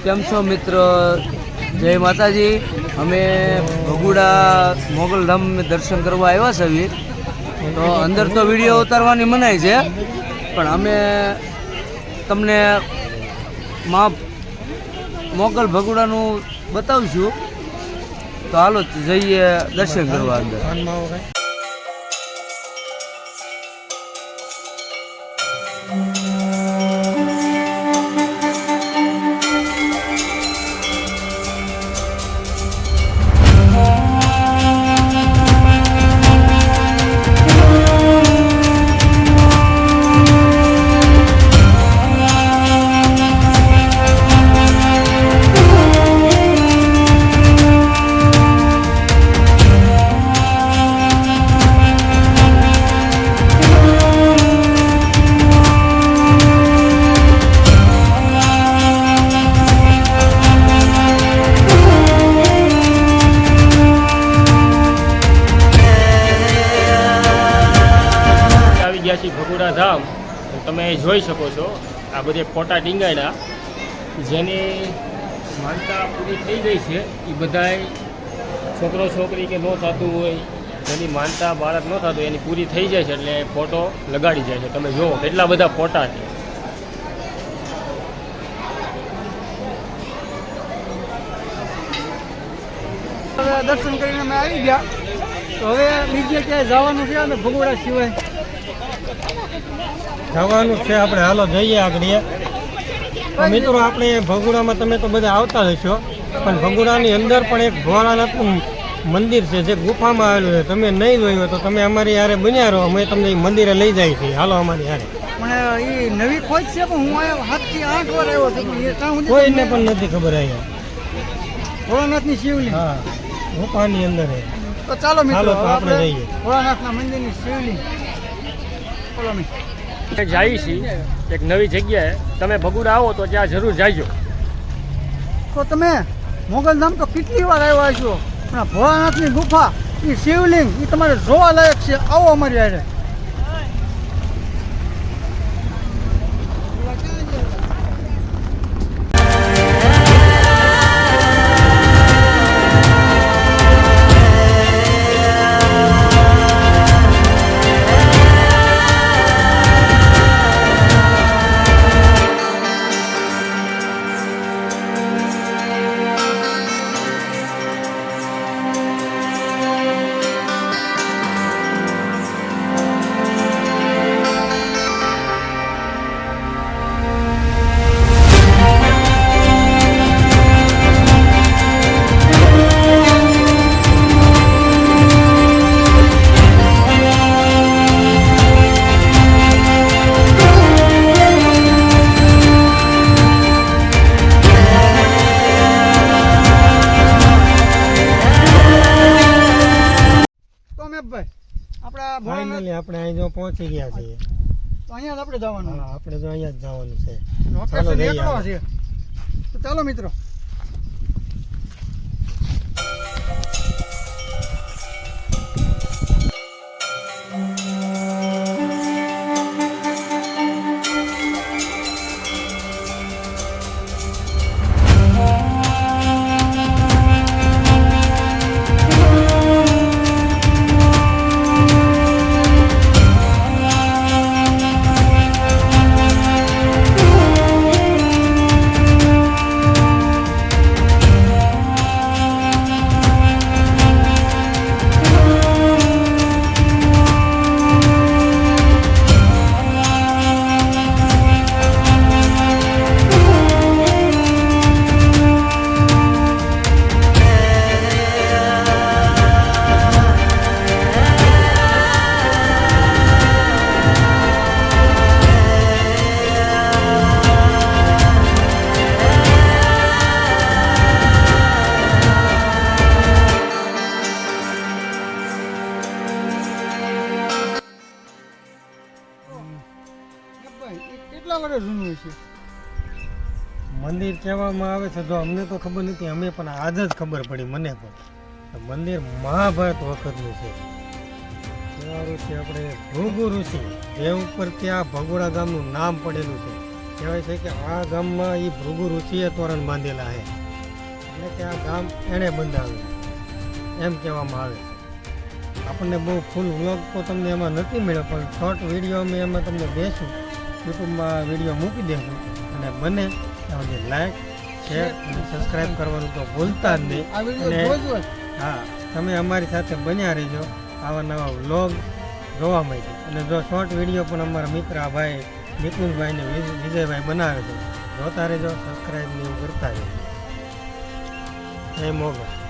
કેમ છો મિત્રો? જય માતાજી. અમે ભગુડા મોગલધામ દર્શન કરવા આવ્યા છીએ. તો અંદર તો વિડીયો ઉતારવાની મનાઈ છે, પણ અમે તમને મોગલ ભગુડાનું બતાવશું. તો હાલો જઈએ દર્શન કરવા અંદર. ભગુડા ધામ તમે જોઈ શકો છો. આ બધે ફોટા ટીંગાયના જેની માનતા પૂરી થઈ ગઈ છે એ બધાય છોકરો છોકરી કે ન થતું હોય, જેની માનતા બાળક ન થતું હોય એની પૂરી થઈ જાય છે એટલે ફોટો લગાડી જાય છે. તમે જુઓ કેટલા બધા ફોટા છે. દર્શન કરીને અમે આવી ગયા. તો હવે બીજે ક્યાંય જવાનું છે અને ભગોડા સિવાય જવાનું છે આપણે. હાલો જઈએ આગળ. મિત્રો આપણે ભગુડામાં તમે તો બધા આવતા હશો, પણ ભગુડાની અંદર પણ એક ભોળાનાથનું મંદિર છે જે ગુફામાં આવેલું છે. તમે નહીં જોયું હોય તો તમે અમારી યારે બન્યા રહો, અમે તમને એ મંદિરે લઈ જાય છીએ. હાલો અમારી યારે. પણ એ નવી ખોજ છે, પણ હું 7 થી 8 વાર આવ્યો છું. કોઈને પણ નથી ખબર અહીંયા ભોળાનાથની શિવલિંગ હા ગુફાની અંદર. તો ચાલો મિત્રો આપણે જઈએ ભોળાનાથના મંદિરની શિવલિંગ. બોલો મેં જઈએ છીએ એક નવી જગ્યાએ. તમે ભગુડા આવો તો ત્યાં જરૂર જાયજો. તો તમે મોગલધામ તો કેટલી વાર આવ્યા છો, પણ ભોળાનાથની ગુફા એ શિવલિંગ એ તમારે જોવા લાયક છે. આવો અમારી હારે. ફાઇનલી આપણે અહીં જો પહોંચી ગયા છીએ. તો અહીંયા જ આપણે જવાનું. હા આપણે તો અહીંયા જ જવાનું છે. લોકેશન એકલો છે. તો ચાલો મિત્રો. કેટલા વર્ષ જૂનું છે મંદિર? કહેવામાં આવે છે, જો અમને તો ખબર નથી, અમે પણ આજ જ ખબર પડી મને પણ. મંદિર મહાભારત વખતનું છે. ઋષિ આપણે ભૃગુ ઋષિ જે ઉપર ત્યાં ભગોડા ગામનું નામ પડેલું છે. કહેવાય છે કે આ ગામમાં એ ભૃગુ ઋષિએ તોરણ બાંધેલા છે, એટલે કે આ ગામ એણે બંધાવ્યું એમ કહેવામાં આવે છે. આપણને બહુ ફૂલ વ્લોગ તો તમને એમાં નથી મળ્યો, પણ શોર્ટ વિડીયો અમે એમાં તમને દેશું, યુટ્યુબમાં વિડીયો મૂકી દેશું. અને બને ત્યાં સુધી લાઈક, શેર અને સબસ્ક્રાઈબ કરવાનું તો ભૂલતા જ નહીં. આ વિડીયો અને જોજો જ. હા, તમે અમારી સાથે બન્યા રહેજો આવા નવા વ્લોગ જોવા માટે. અને જો શોર્ટ વિડીયો પણ અમારા મિત્ર આ ભાઈ નિકુંજભાઈ ને વિજયભાઈ બનાવે છે, જોતા રહેજો, સબસ્ક્રાઈબ ને એવું કરતા રહેજો. જય મોગલ.